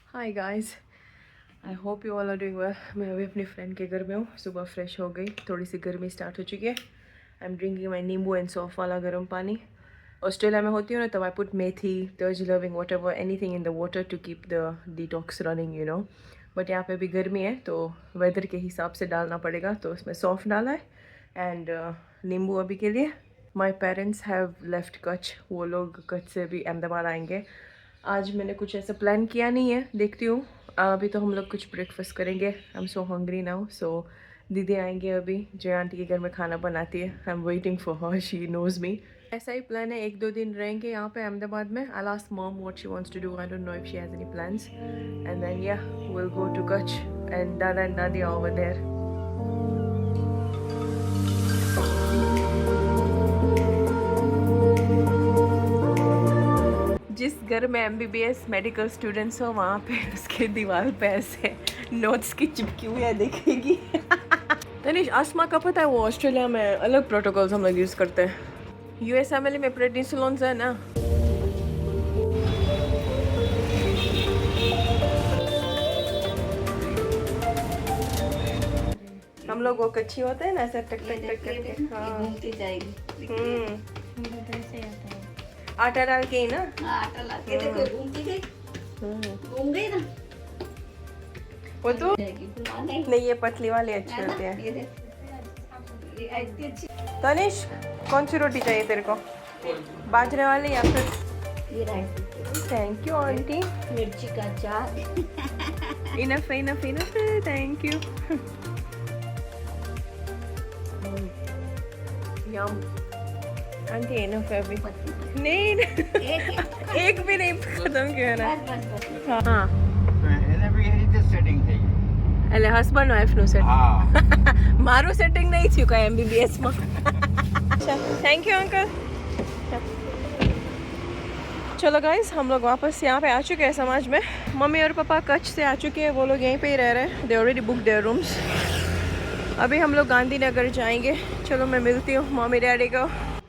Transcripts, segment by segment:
Hi guys, I hope you all are doing well. मैं अभी अपनी फ्रेंड के घर में हूँ। सुबह फ्रेश हो गई, थोड़ी सी गर्मी स्टार्ट हो चुकी है। आई एम ड्रिंकिंग माई नींबू एंड सौफ वाला गर्म पानी। ऑस्ट्रेलिया में होती हूँ ना, तब आई पुट मेथी, तज लविंग, whatever, anything in the water to keep the detox running, you know. But यहाँ पे भी गर्मी है तो वेदर के हिसाब से डालना पड़ेगा, तो उसमें सौफ डाला है एंड नींबू अभी के लिए। My parents have left Kutch, वो लोग कच्छ से भी अहमदाबाद आएंगे। आज मैंने कुछ ऐसा प्लान किया नहीं है, देखती हूँ। अभी तो हम लोग कुछ ब्रेकफास्ट करेंगे। I am so hungry now. So दीदी आएंगे अभी, जय आंटी के घर में खाना बनाती है। I am waiting for her, she knows me. ऐसा ही प्लान है, 1-2 दिन रहेंगे यहाँ पे अहमदाबाद में। I ask mom what she wants to do, I don't know if she has any plans, and then yeah will go to Kutch and दादा and दादी आर ओवर देयर। जिस घर में MBBS मेडिकल स्टूडेंट्स हो, वहाँ पे उसके दीवार पे ऐसे नोट्स की चिपकी हुई है, देखेगी। तनिष, आसमा का पता है वो ऑस्ट्रेलिया में अलग प्रोटोकॉल्स हम लोग यूज़ करते हैं। US फैमिली में प्रेडिसोलोन्स है ना। हम लोग वो कच्ची होते हैं ना, ऐसे टक टक टक करके। हाँ, घूमती जाएगी। आटा डाल के ही ना। आटा ला के देखो, घूमती गई, घूम गई ना। वो तो नहीं, नहीं, ये पतली वाली अच्छी होती है। ये देख, ये अच्छी। तनिष, कौन सी रोटी चाहिए तेरे को, बाजरे वाली या फिर? ये राइस। Thank you aunty. मिर्ची का अचार। Enough enough enough, thank you. Yum aunty, enough है अभी। नहीं एक भी नहीं खत्म किया ना। हाँ, એટલે હસબન્ડ વાઈફ નું સેટિંગ, મારું સેટિંગ નહીં થયું કઈ MBBS માં। Thank you uncle. चलो गाइस, हम लोग वापस यहाँ पे आ चुके हैं समाज में। मम्मी और पापा कच्छ से आ चुके हैं, वो लोग यहीं पे ही रह रहे हैं। They already book their rooms. अभी हम लोग गांधीनगर जाएंगे। चलो मैं मिलती हूँ मम्मी डैडी को।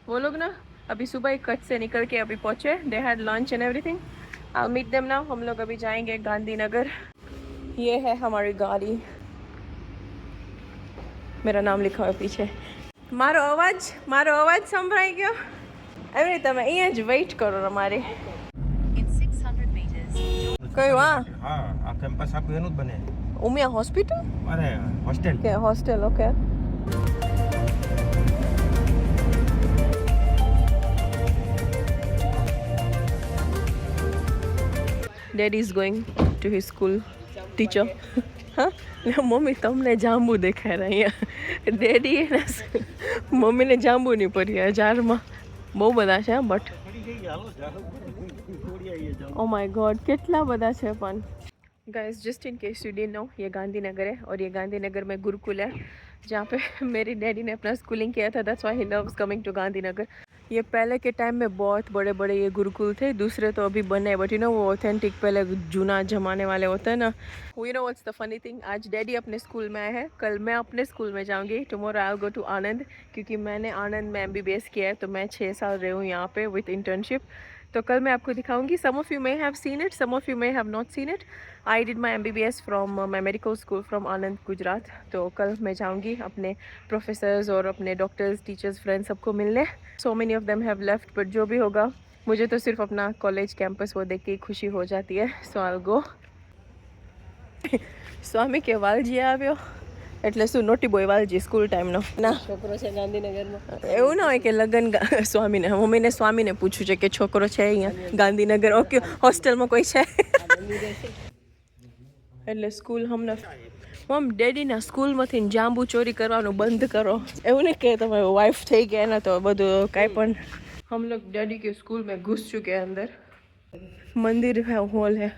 वो लोग ना अभी सुबह ही कच्छ से निकल के अभी पहुँचे। They had lunch and everything. I meet them now. हम लोग अभी जाएंगे गांधीनगर। ये है हमारी गाड़ी, मेरा नाम लिखा हुआ है पीछे। मारो अवाज संभळाई गयो? एवं नहीं, તમે અહીંયા જ વેઇટ કરો અમારે। કયું? હા, આ કેમ્પસ આખું એનું જ બને। ઉમિયા હોસ્પિટલ? અરે હોસ્ટેલ કે hostel? Okay. Daddy is going to his school, teacher. हाँ, मम्मी તમને જાંબુ દેખાય રહ્યા। ડેડી એને મમ્મીને જાંબુ નહીં પડ્યા જારમાં, બહુ બધા છે બટ ओ माय गॉड कितना बड़ा है। पण guys, just in case you didn't know, ये गांधीनगर है और ये गांधीनगर में गुरुकुल है जहाँ पे मेरी डैडी ने अपना स्कूलिंग किया था। That's why he loves coming to Gandhinagar. ये पहले के टाइम में बहुत बड़े बड़े ये गुरुकुल थे, दूसरे तो अभी बने, बट यू नो वो ऑथेंटिक पहले जूना जमाने वाले होते हैं ना। You know what's the funny thing, आज डैडी अपने स्कूल में आए हैं, कल मैं अपने स्कूल में जाऊंगी। Tomorrow I will go to Anand, क्योंकि मैंने आनंद में MBBS किया है, तो मैं 6 साल रही हूँ यहाँ पे विथ इंटर्नशिप। तो कल मैं आपको दिखाऊंगी। Some of you may have seen it, some of you may have not seen it. I did my MBBS from my medical school from Anand Gujarat. तो कल मैं जाऊंगी अपने प्रोफेसर्स और अपने डॉक्टर्स, टीचर्स, फ्रेंड्स सबको मिलने। So many of them have left, but जो भी होगा, मुझे तो सिर्फ अपना कॉलेज कैंपस वो देख के खुशी हो जाती है। सो आई विल गो। स्वामी के वालजी આવ્યો એટલે શું, નોટી બોય વાલજી સ્કૂલ ટાઈમનો ના છોકરો છે ગાંધીનગરમાં। એવું ના હોય કે લગન સ્વામીને, મમ્મીને સ્વામીને પૂછ્યું છે કે છોકરો છે અહીંયા ગાંધીનગર, ઓકે હોસ્ટેલમાં કોઈ છે? એટલે સ્કૂલ હમને મમ ડેડીના સ્કૂલમાંથી જાંબુ ચોરી કરવાનું બંધ કરો। એવું નહીં કે તમે વાઇફ થઈ ગયા ને તો બધું કાંઈ પણ। हम लोग डैडी के स्कूल में घुस चुके हैं अंदर। मंदिर है, हॉल है।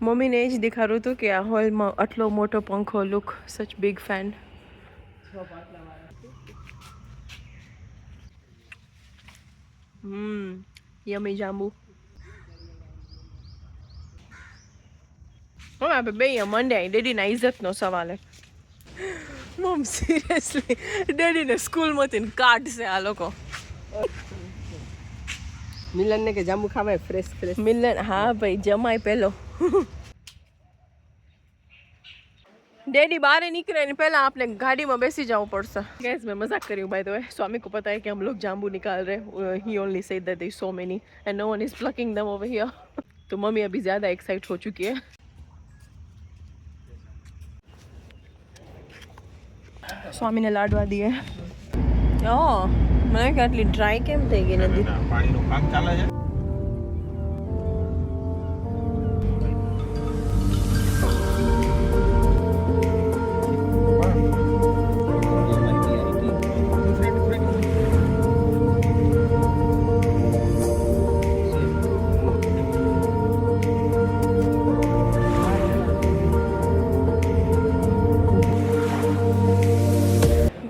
मम्मी ने જ દેખાડ્યું હતું કે આ હોલમાં આટલો મોટો પંખો, લુક સચ બિગ ફેન। યમી જાંબુ। હવે આપણે બે મંડે ડેડીના ઇજ્જતનો સવાલ છે। મમ સિરિયસલી ડેડીને સ્કૂલમાંથી કાઢશે આ લોકો। મિલન ને કે જાંબુ ખાવાય ફ્રેશ ફ્રેશ। મિલન, હા ભાઈ, જમાય પેલો। ડેડી બહાર નીકળે ને પહેલા आपने गाड़ी में બેસી જવું પડશે गाइस मैं मजाक कर रही हूँ बाय द वे स्वामी को पता है कि हम लोग जाम्बू निकाल रहे हैं he only said that there so many and no one is plucking them over here तो मम्मी अभी ज्यादा एक्साइट हो चुकी है स्वामी ने लाडवा दिए ओ મને કે આટલી ડ્રાય કેમ થઈ ગઈ નદી પાણીનું કામ ચાલે છે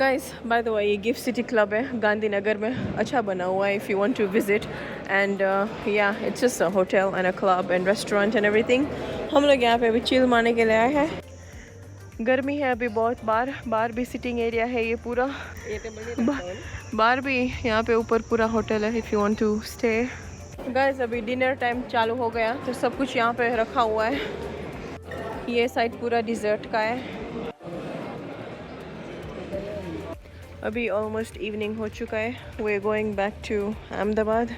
गाइस बाय द वे ये गिफ्ट सिटी क्लब है गांधीनगर में अच्छा बना हुआ है if you want to visit and yeah it's just a hotel and a club and restaurant and everything हम लोग यहाँ पे अभी चिल मारने के लिए आए हैं गर्मी है अभी बहुत बाहर भी सिटिंग एरिया है ये पूरा बाहर भी यहाँ पे ऊपर पूरा होटल है if you want to stay guys अभी डिनर टाइम चालू हो गया तो सब कुछ यहाँ पे रखा हुआ है ये साइड पूरा डिज़र्ट का है अभी ऑलमोस्ट इवनिंग हो चुका है we are going back to Ahmedabad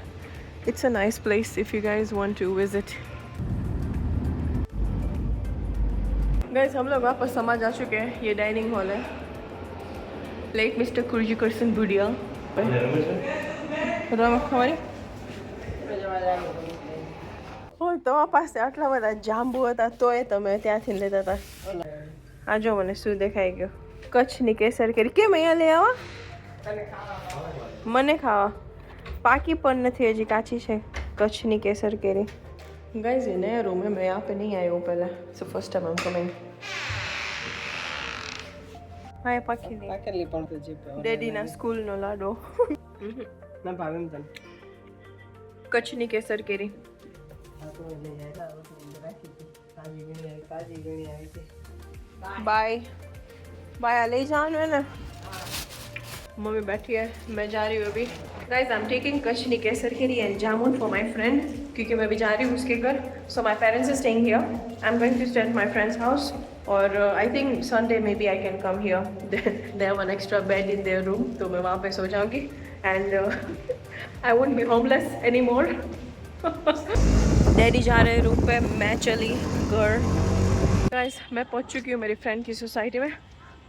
it's a nice place if you guys want to visit guys हम लोग वापस समझ आ चुके हैं ये डाइनिंग हॉल है लेट मिस्टर कुर्जी करसन बुडिया તમારા પાસે આટલા બધા જાંબુ હતા તોય તમે ત્યાંથી લેતા હતા આ જો મને શું દેખાઈ ગયો કચ્છની કેસર કેરી કેમ અહીંયા લઈ આવા મને ખાવા પાકી પણ નથી હજી કાચી છે કચ્છની કેસર કેરી गाइस ये नया रूम है मैं यहाँ पे नहीं आई हूँ पहले so first time I am coming हाय पाकेली पण तो जे डैडी ना स्कूल नो लाडो ना भावेम तन कच्छनी केसर केरी बाय बाय ले जान है ना मम्मी बैठी है मैं जा रही हूँ अभी गाइस आई एम टेकिंग कच्छनी kesar keri and jamun for my friend क्योंकि मैं भी जा रही हूँ उसके घर so my parents are staying here I am going to stay at my friend's house और I think Sunday maybe I can come here they have one extra bed in their room तो मैं वहाँ पे सो जाऊँगी and I won't be homeless any more daddy जा रहे हैं रूम पे मैं चली घर गाइस मैं पहुँच चुकी हूँ मेरी फ्रेंड की सोसाइटी में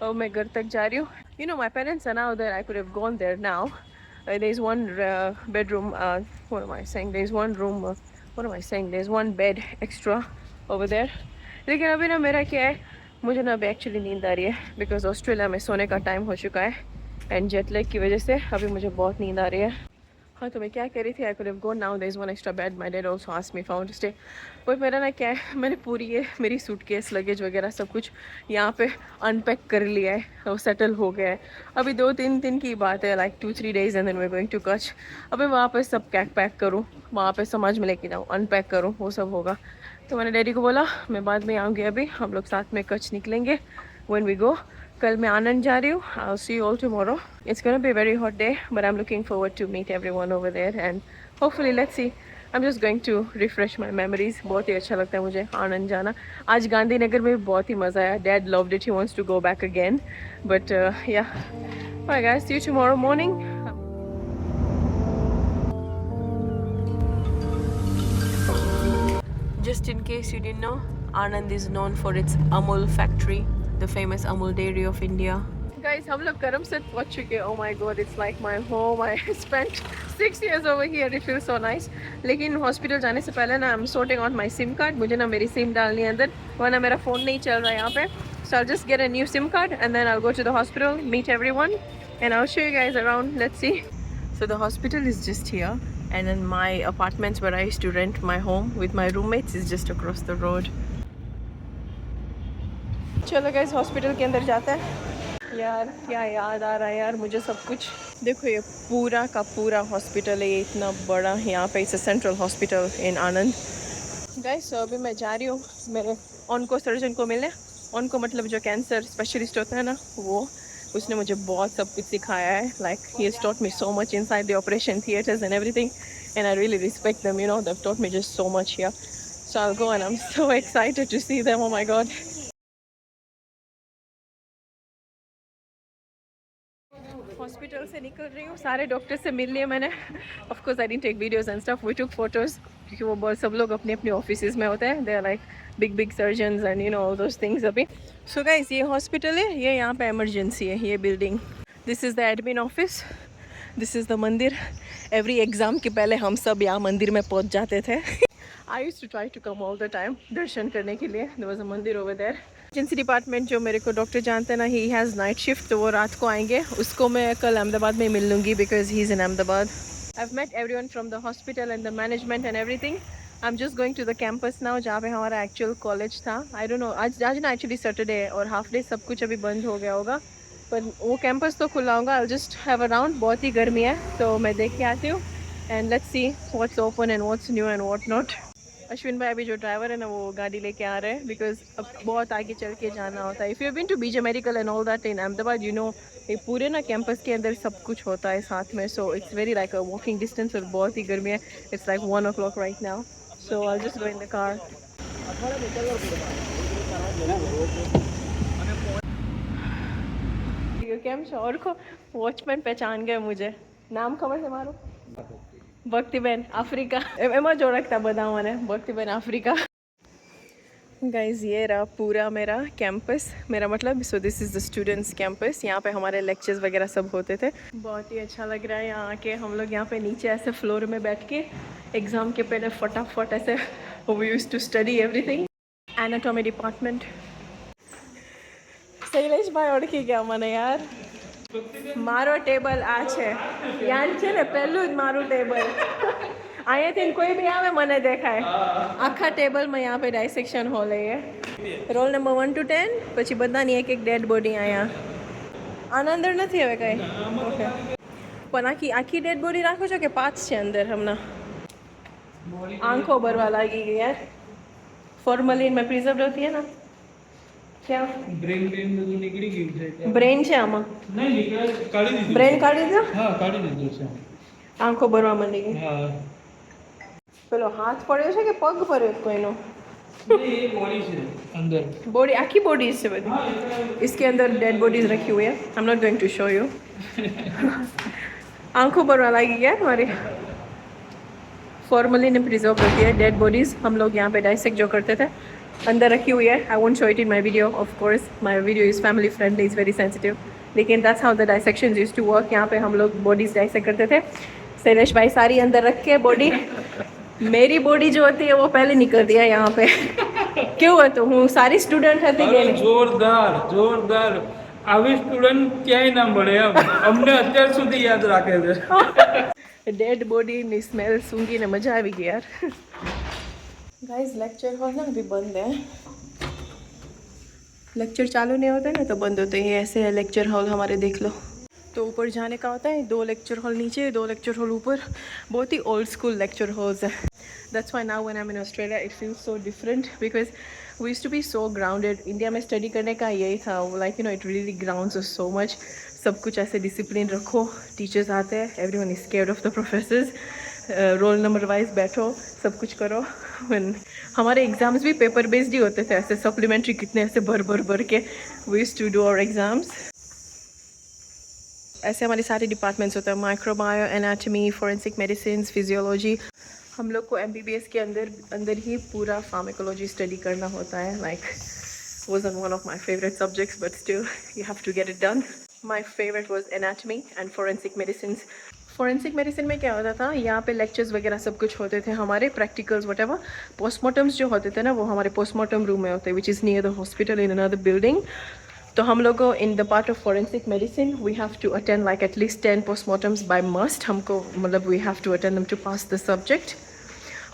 और मैं घर तक जा रही हूँ you know my parents are now there I could have gone there now there is one bedroom what am I saying there is one room what am I saying there is one bed extra over there लेकिन अभी ना मेरा क्या है मुझे ना अभी actually नींद आ रही है बिकॉज ऑस्ट्रेलिया में सोने का टाइम हो चुका है एंड जेट लैग की वजह से अभी मुझे बहुत नींद आ रही है हाँ तो मैं क्या कह रही थी I could have gone now there is one extra bed my dad also asked me if I want to stay but मेरा ना क्या है मैंने पूरी ये मेरी सूटकेस लगेज वगैरह सब कुछ यहाँ पे अनपैक कर लिया है वो सेटल हो गया है अभी 2-3 दिन की बात है like 2-3 days and then we are going to Kutch अभी वहाँ पे सब पैक करूँ वहाँ पे समझ में लेके जाऊँ अनपैक करूँ वो सब होगा तो मैंने डैडी को बोला मैं बाद में आऊँगी अभी हम लोग साथ में कच्छ निकलेंगे व्हेन वी गो कल मैं आनंद जा रही हूँ I will see you all tomorrow it's gonna be a very hot day but I am looking forward to meet everyone over there and hopefully let's see I am just going to refresh my memories बहुत ही अच्छा लगता है मुझे आनंद जाना आज गांधीनगर में भी बहुत ही मज़ा आया dad loved it he wants to go back again but yeah bye guys see you tomorrow morning Just in case you didn't know, Anand is known for its Amul factory, the famous Amul dairy of India. Guys, हम लोग करमसद पहुंच चुके हैं. Oh my God, it's like my home. I spent 6 years over here. It feels so nice. लेकिन hospital जाने से पहले ना I'm sorting out my SIM card. मुझे ना मेरी SIM डालनी है अंदर, वरना मेरा फ़ोन नहीं चल रहा है यहाँ पे. So I'll just get a new SIM card and then I'll go to the hospital, meet everyone, and I'll show you guys around. Let's see. So the hospital is just here. And then my apartments where I used to rent my home with my roommates is just across the road. चलो guys hospital के अंदर जाते हैं. यार क्या याद आ रहा है यार मुझे सब कुछ. देखो ये पूरा का पूरा हॉस्पिटल है, ये इतना बड़ा. यहाँ पे it's central hospital in Anand. Guys अभी मैं जा रही हूँ मेरे ऑनको सर्जन को मिलने. ऑनको मतलब जो कैंसर स्पेशलिस्ट होता है ना, वो उसने मुझे बहुत सब कुछ सिखाया है. Like he has taught me so much inside the operation theatres and everything, and I really respect them. You know they have taught me just so much here. So I'll go and I'm so excited to see them. Oh my God. Hospital से निकल रही हूँ, सारे doctor से मिल लिए मैंने. Of course I didn't take videos and stuff, we took photos क्योंकि वो बहुत सब लोग अपने अपने ऑफिसेज में होते हैं. They are like big surgeons and you know all those things. अभी सो गाइस ये हॉस्पिटल है, ये यहाँ पे इमरजेंसी है, ये building. This is the admin office, this is the मंदिर. एवरी एग्ज़ाम के पहले हम सब यहाँ मंदिर में पहुँच जाते थे. I used to try to come all the time दर्शन करने के लिए. देयर वाज अ मंदिर ओवर देयर. इमरजेंसी डिपार्टमेंट जो मेरे को डॉक्टर जानते हैं ना, ही हैज़ नाइट शिफ्ट, तो वो रात को आएंगे. उसको मैं कल अहमदाबाद में मिल लूँगी because he is in Ahmedabad. I've met everyone from the hospital and the management and everything. I'm just going to the campus now जहाँ पे हमारा actual college था. I don't know, आज ना actually Saturday है और half day सब कुछ अभी बंद हो गया होगा, पर वो campus तो खुला होगा. I'll just have a round. बहुत ही गर्मी है तो मैं देख के आती हूँ and let's see what's open and what's new and what not. Ashwin भाई अभी जो ड्राइवर है ना वो गाड़ी लेके आ रहे हैं बिकॉज अब बहुत आगे चल के जाना होता है. If you have been to BJ medical and all that in Ahmedabad you know ये पूरे ना कैंपस के अंदर सब कुछ होता है साथ में. So it's very like a walking distance और बहुत ही गर्मी है. It's like 1 o'clock right now, so I just go in the car. કેમ છો? ઓળખો? વોચમેન પહેચાન ગયો મુझे. નામ ખબર છે મારું? ભક્તિબેન आफ्रिका. એમાં જ ઓળખતા બધા મને, ભક્તિબેન आफ्रिका. गाइज ये रहा पूरा मेरा कैंपस, मेरा मतलब so this is the students campus. यहाँ पे हमारे लेक्चर्स वगैरह सब होते थे. बहुत ही अच्छा लग रहा है यहाँ आके. हम लोग यहाँ पे नीचे ऐसे फ्लोर में बैठ के एग्ज़ाम के पहले फटाफट ऐसे we used to study everything. Anatomy department. Shailesh bhai ઓળખી ગયા મને યાર. મારો ટેબલ આ છે, યાદ છે ને પહેલું જ મારું ટેબલ. અહીંયાથી કોઈ બી આવે મને દેખાય. આખા ટેબલમાં यहाँ पे डायसेक्शन हॉल है. રોલ નંબર 1 to 10 પછી બધાની એક એક ડેડ બોડી અહીંયા. આના અંદર નથી હવે કંઈ. ઓકે પણ આખી ડેડ બોડી રાખો છો કે 5 છે અંદર હમણાં? આંખો ભરવા લાગી ગઈ યાર. ફોર્મલિન में प्रिजर्व होती है ना. क्या ब्रेन निकली गई है. ब्रेन છે આમાં? નહીં નીકળે, કાઢી દીધું. બ્રેન કાઢી દીધો? હા કાઢી દીધું છે. આંખો ભરવા માંડી ગઈ. હા. પેલો હાથ પડ્યો છે કે પગ પડ્યો કોઈનો? नहीं ये बॉडी है अंदर. बॉडी आखी बॉडी से बनी. इसके अंदर डेड बॉडीज रखी हुई है. I am not going to show you. आंखों भरवा लगी है हमारी. फॉर्मली ने प्रिजर्व होती है डेड बॉडीज. हम लोग यहाँ पे डाइसेक्ट जो करते थे अंदर रखी हुई है. I won't show it in my video. Of course my video is family friendly, is very sensitive, लेकिन that's how the dissection used to work. यहाँ पे हम लोग बॉडीज डाइसेक्ट करते थे. शैलेश भाई सारी अंदर रख के बॉडी. मेरी बॉडी जो होती है वो पहले निकल दिया यहाँ पे. क्यों है तो हूँ सारी स्टूडेंट હતી કે જોરદાર આવી સ્ટુડન્ટ ક્યાંય ના મળે એમ અમને અત્યાર સુધી યાદ રાખે છે. डेड बॉडी ની સ્મેલ સૂંઘીને મજા આવી ગઈ યાર. गाइस लेक्चर हॉल ना अभी बंद है. लेक्चर चालू नहीं होता है ना तो बंद होते हैं. ऐसे है लेक्चर हॉल हमारे, देख लो. तो ऊपर जाने का होता है, 2 लेक्चर हॉल नीचे, 2 लेक्चर हॉल ऊपर. बहुत ही ओल्ड स्कूल लेक्चर हॉल्स है. That's why now when I am in Australia it feels so different because we used to be so grounded. India में स्टडी करने का यही था, like you know it really grounds us so much. सब कुछ ऐसे discipline रखो, teachers आते हैं, everyone is scared of the professors. Roll number wise बैठो, सब कुछ करो. हमारे एग्ज़ाम्स भी पेपर बेस्ड ही होते थे, ऐसे सप्लीमेंट्री कितने ऐसे भर के we used to do our exams. ऐसे हमारे सारे डिपार्टमेंट्स होते हैं, microbio, anatomy, forensic medicine, physiology. हम लोग को MBBS के अंदर ही पूरा फार्माकोलॉजी स्टडी करना होता है. Like wasn't one of my favorite subjects but still you have to get it done. My favorite was anatomy and forensic medicines. Forensic medicine में क्या होता था, यहाँ पे लेक्चर्स वगैरह सब कुछ होते थे हमारे, प्रैक्टिकल्स वटेवर. पोस्टमार्टम्स जो होते थे ना वो हमारे पोस्टमार्टम रूम में होते हैं, which is near the hospital in another building. तो हम लोग को in the part of forensic medicine we have to attend like at least 10 postmortems by must. हमको मतलब we have to attend them to pass the subject.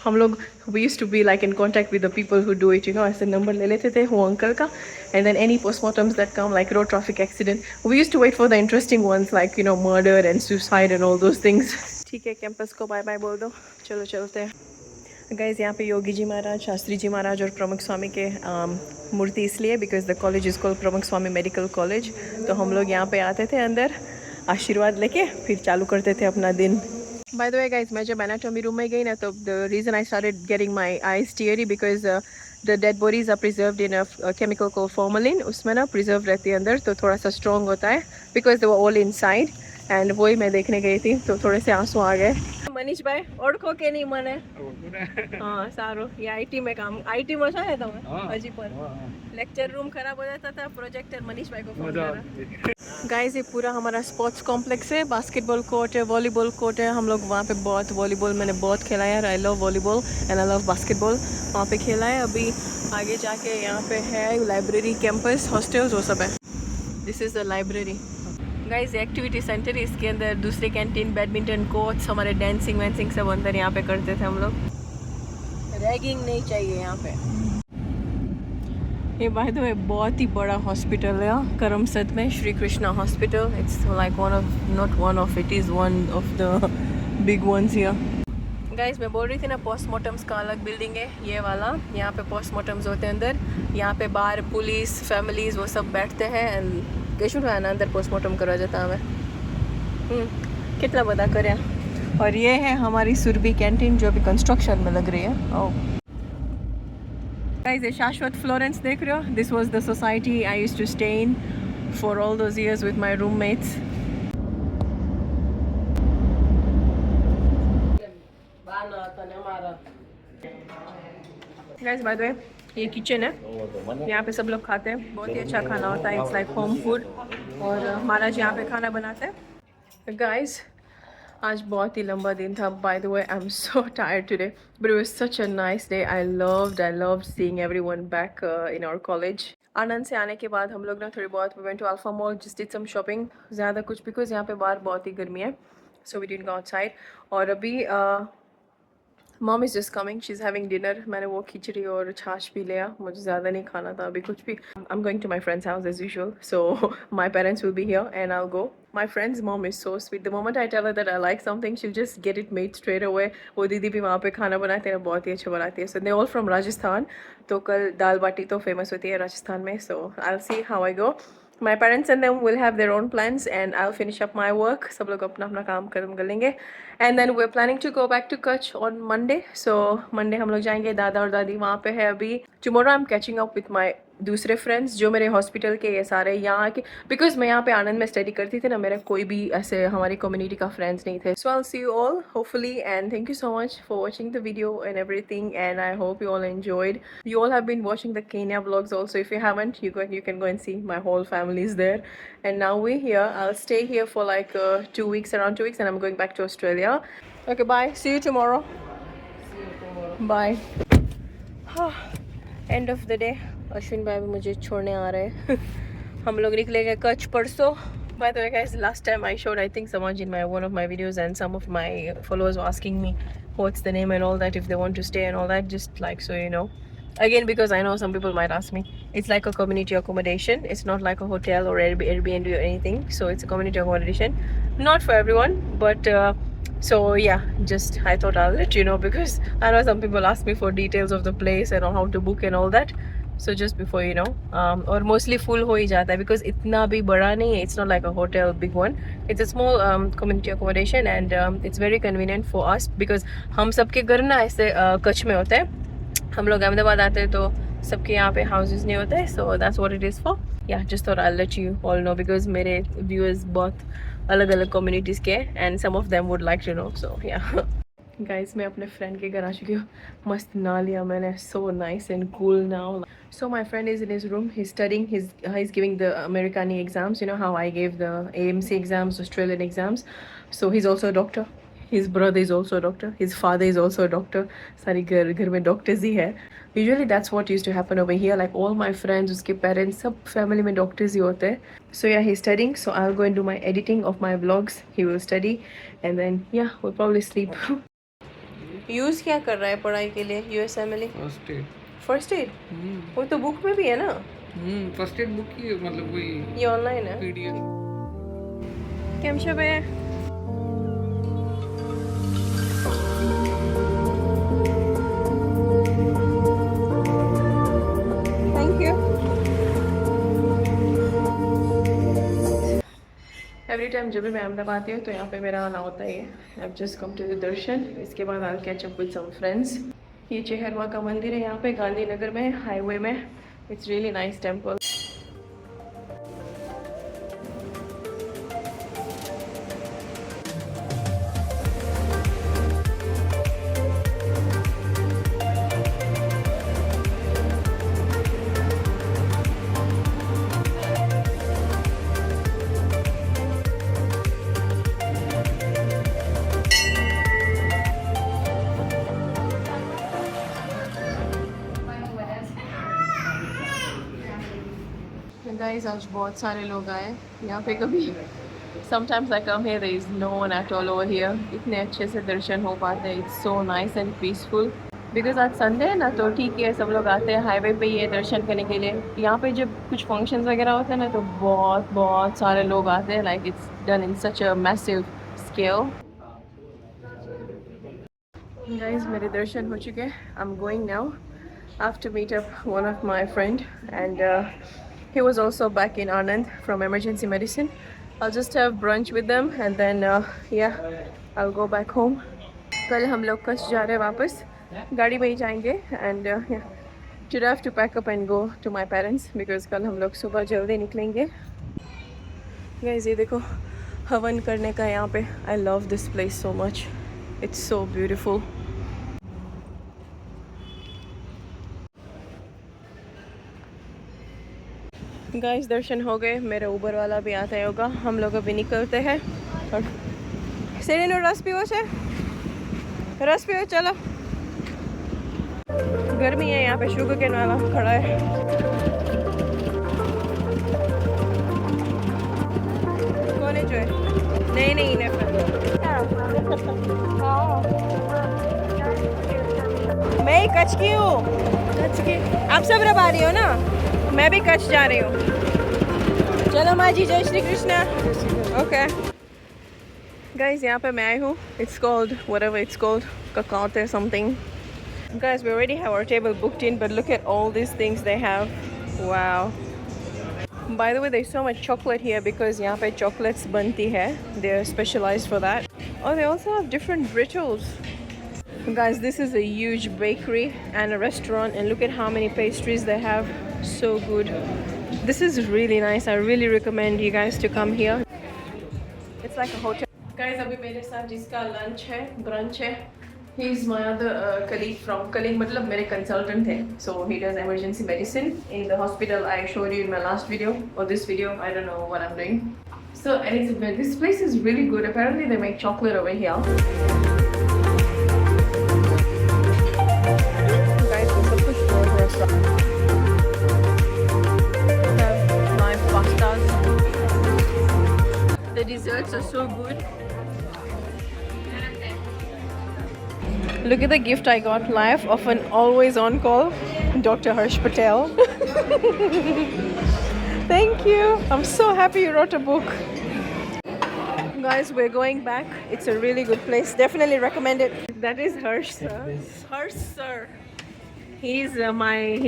हम लोग we used to be like in contact with the people who do it, you know. ऐसे number ले लेते थे वो uncle का. And then any postmortems that come like road traffic accident, we used to wait for the interesting ones like you know murder and suicide and all those things. ठीक है, campus को bye bye बोल दो, चलो चलते हैं. Guys यहाँ पे योगी जी महाराज, शास्त्री जी महाराज और प्रमुख स्वामी के मूर्ति इसलिए because the college is called प्रमुख स्वामी मेडिकल कॉलेज. तो हम लोग यहाँ पे आते थे अंदर आशीर्वाद लेके, फिर चालू करते थे अपना दिन. बाय द वे गाइज मैं जब एनाटॉमी रूम में गई ना तो the reason I started getting my eyes teary because the dead bodies are preserved in a chemical called formalin. उसमें ना प्रिजर्व रहती है अंदर, तो थोड़ा सा स्ट्रॉन्ग होता है because they were all inside. And वही मैं देखने गई थी तो थोड़े से आंसू आ गए. मनीष भाई ओळखो के नहीं મને? हाँ सारो ये आईटी में काम आईटी में છો ને તમે હજી પણ लेक्चर रूम खराब हो जाता था प्रोजेक्टर मनीष भाई को फोन करा. गाइस ये पूरा हमारा स्पोर्ट्स कॉम्प्लेक्स है. बास्केटबॉल कोर्ट है, वॉलीबॉल कोर्ट है. हम लोग वहाँ पे बहुत वॉलीबॉल मैंने बहुत खेला है. I love volleyball and I love basketball. वहाँ पे खेला है. अभी आगे जाके यहाँ पे है लाइब्रेरी, कैंपस, हॉस्टल्स, वो सब है. This is the library. Guys activity centre है. इसके अंदर दूसरे कैंटीन, बैडमिंटन कोर्ट्स, हमारे डांसिंग वैंसिंग सब अंदर यहाँ पे करते थे हम लोग. रैगिंग नहीं चाहिए यहाँ पे. ये बाय द वे बहुत ही बड़ा हॉस्पिटल है करमसद में, Shri Krishna hospital. It's like one of, not one of, it is one of the big ones here. Guys मैं बोल रही थी ना पोस्टमार्टम्स का अलग बिल्डिंग है ये वाला. यहाँ पे पोस्टमार्टम्स होते हैं अंदर. यहाँ पे बाहर पुलिस, फैमिलीज वो सब बैठते हैं. एंड कैशुन है ना अंदर पोस्टमार्टम करवा जाता हमें. कितना बता कर. और ये है हमारी सुरभि कैंटीन जो अभी कंस्ट्रक्शन में लग रही है. गाइस ये शाश्वत फ्लोरेंस देख रहे हो. This was the society I used to stay in for all those years with my roommates. Guys by the way ये किचन है. यहाँ पे सब लोग खाते हैं. बहुत ही अच्छा खाना होता है. It's like home food. और महाराज यहाँ पे खाना बनाते हैं. गाइस आज बहुत ही लंबा दिन था. By the way I am so tired today but it was such a nice day. I loved seeing everyone back in our college. Anand से आने के बाद हम लोग ना थोड़ी बहुत we went to Alpha mall, just did some shopping. ज़्यादा कुछ बिकॉज यहाँ पे बाहर बहुत ही गर्मी है. So we didn't go outside. और अभी mom is just coming, she is having dinner. मैंने वो खिचड़ी और छाछ पी लिया. मुझे ज़्यादा नहीं खाना था अभी कुछ भी. I am going to my friend's house as usual. So my parents will be here and I will go. My friend's mom is so sweet. The moment I tell her that I like something, she'll just get it made straight away. वो दीदी भी वहाँ पे खाना बनाते हैं, बहुत ही अच्छा बनाती है. So they're all from Rajasthan. तो कल दाल बाटी तो famous होती है राजस्थान में. So I'll see how I go. My parents and them will have their own plans and I'll finish up my work. सब लोग अपना अपना काम खत्म कर लेंगे. And then we're planning to go back to Kutch on Monday. So Monday हम लोग जाएंगे. दादा और दादी वहाँ पे है अभी. Tomorrow I'm catching up with my दूसरे फ्रेंड्स जो मेरे हॉस्पिटल के ये सारे यहाँ के. बिकॉज मैं यहाँ पे आनंद में स्टडी करती थी ना, मेरा कोई भी ऐसे हमारी कम्युनिटी का फ्रेंड्स नहीं थे. So I will see you all hopefully and thank you so much for watching the video and everything. And I hope you all enjoyed. You all have been watching the Kenya vlogs also. If you haven't, you can go and see. My whole family is there. And now we're here. I'll stay here for like 2 weeks, around 2 weeks, and I'm going back to Australia. Okay, bye. See you tomorrow. Bye. End of the day. Ashwin भाई भी मुझे छोड़ने आ रहे हैं. हम लोग निकलेंगे कच्छ परसों. By the way guys, last time I showed I think Samaj in one of my videos and some of my followers were asking me what's the name and all that, if they want to stay and all that, just like so you know. Again, because I know some people might ask me, it's like a community accommodation. It's not like a hotel or Airbnb or anything. So it's a community accommodation, not for everyone, but so yeah, just I thought I'll let you know because I know some people ask me for details of the place and how to book and all that. So just before you know, और mostly full हो ही जाता है because इतना भी बड़ा नहीं है. It's not like a hotel, big one. It's a small community accommodation and it's very convenient for us because हम सबके घर ना ऐसे कच्छ में होते हैं. हम लोग अहमदाबाद आते हैं तो सबके यहाँ पे हाउसेस नहीं होते. So that's what it is for. Yeah, just thought I'll let you all know because मेरे viewers बहुत अलग अलग communities के and some of them would like to know. So yeah. Guys मैं अपने फ्रेंड के घर आ चुकी हूँ. मस्त नहा लिया मैंने. So nice and cool now. So my friend is in his room. He studying. He is giving the अमेरिकानी exams. You know how I gave the AMC exams, Australian exams. So he is also a doctor. His brother is also a doctor. His father is also a doctor. सारी घर में doctors ही है. Usually that's what used to happen over here. Like all my friends, उसके parents, सब family में doctors ही होते हैं. So yeah, he's studying. So I'll go and do my editing of my vlogs. He will study, and then yeah, we'll probably sleep. Use क्या कर रहा है पढ़ाई के लिए USMLE? First aid. वो तो बुक में भी है ना. फर्स्ट एड बुक ही मतलब वही ये ऑनलाइन है. PDF. કેમ છે બે? Thank you. एवरी टाइम जब भी मैं अहमदाबाद आती हूँ तो यहाँ पे मेरा आना होता है. I just come to the darshan. इसके बाद I catch up with some friends. ये चेहरवा का मंदिर है यहाँ पे गांधीनगर में, हाईवे में. It's really nice temple. Guys आज बहुत सारे लोग आए यहाँ पे। कभी sometimes I come here, there is no one at all over here. इतने अच्छे से दर्शन हो पाते हैं. It's so nice and peaceful. Because आज संडे है ना, तो ठीक है, सब लोग आते हैं हाईवे पे ये दर्शन करने के लिए. यहाँ पे जब कुछ फंक्शंस वगैरह होते हैं ना, तो बहुत बहुत सारे लोग आते हैं. Like it's done in such a massive scale. Guys मेरे दर्शन हो चुके हैं. आई am going now. I have to meet up one of my friend, and he was also back in Anand from emergency medicine. I'll just have brunch with them and then yeah, I'll go back home. कल हम लोग कच्छ जा रहे हैं वापस, गाड़ी में ही जाएंगे. And yeah, today I have to pack up and go to my parents because कल हम लोग सुबह जल्दी निकलेंगे. Guys ये देखो हवन करने का यहाँ पे. I love this place so much. It's so beautiful. Guys दर्शन हो गए. मेरा ऊबर वाला भी आता है होगा. हम लोग अभी निकलते हैं. और सेरेनो रस पियो से, रस पियो. चलो गर्मी है यहाँ पे. शुगर केन वाला खड़ा है. कौन है जो है? नहीं नहीं मैं ही कच्छ की हूँ. कच्छ की आप सब रबा रही हो ना, मैं भी कच्छ जा रही हूँ. चलो माँ जी, जय श्री कृष्णा. ओके गाइस यहाँ पे मैं आई हूँ. It's called whatever it's called, Kakate something. Guys, we already have our table booked in, but look at all these things they have. Wow. By the way, there's so much chocolate here because यहाँ पे chocolates बनती है. They are specialized for that. Oh, they also have different brittles. Guys, this is a huge bakery and a restaurant, and look at how many pastries they have. So good. This is really nice. I really recommend you guys to come here. It's like a hotel. Guys, अभी मेरे साथ जिसका lunch है, brunch है, he is my other colleague from colleague मतलब मेरे consultant है. So he does emergency medicine in the hospital I showed you in my last video or this video. I don't know what I'm doing. So and this place is really good. Apparently they make chocolate over here. Guys, this is a good restaurant. The desserts are so good. Look at the gift I got live of an always on call Dr. Harsh Patel. Thank you. I'm so happy you wrote a book. Guys, we're going back. It's a really good place. Definitely recommend it. That is Harsh sir. Harsh sir. He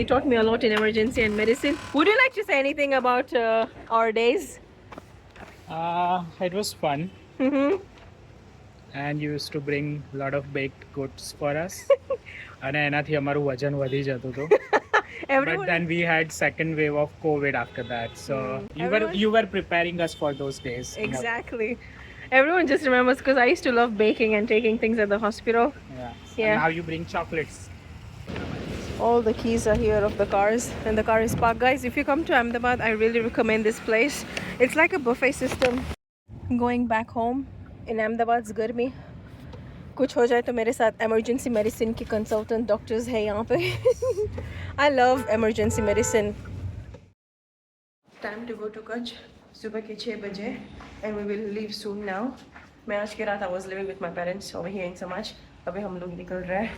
taught me a lot in emergency and medicine. Would you like to say anything about our days? It was fun, Mm-hmm. and you used to bring a lot of baked goods for us. અને એનાથી અમારું વજન વધી જતું હતું. But then we had second wave of COVID after that. So you were preparing us for those days. Exactly. Everyone just remembers because I used to love baking and taking things at the hospital. Yeah. Yeah. And now you bring chocolates. All the keys are here of the cars, and the car is parked. Guys, if you come to Ahmedabad, I really recommend this place. It's like a buffet system. Going back home in Ahmedabad's गर्मी, कुछ हो जाए तो मेरे साथ emergency medicine की consultant doctors है यहाँ पे. I love emergency medicine. Time to go to Kutch. सुबह के 6 बजे, and we will leave soon now. मैं आज के रात I was living with my parents over here in Samaj. अभी हम लोग निकल रहे हैं.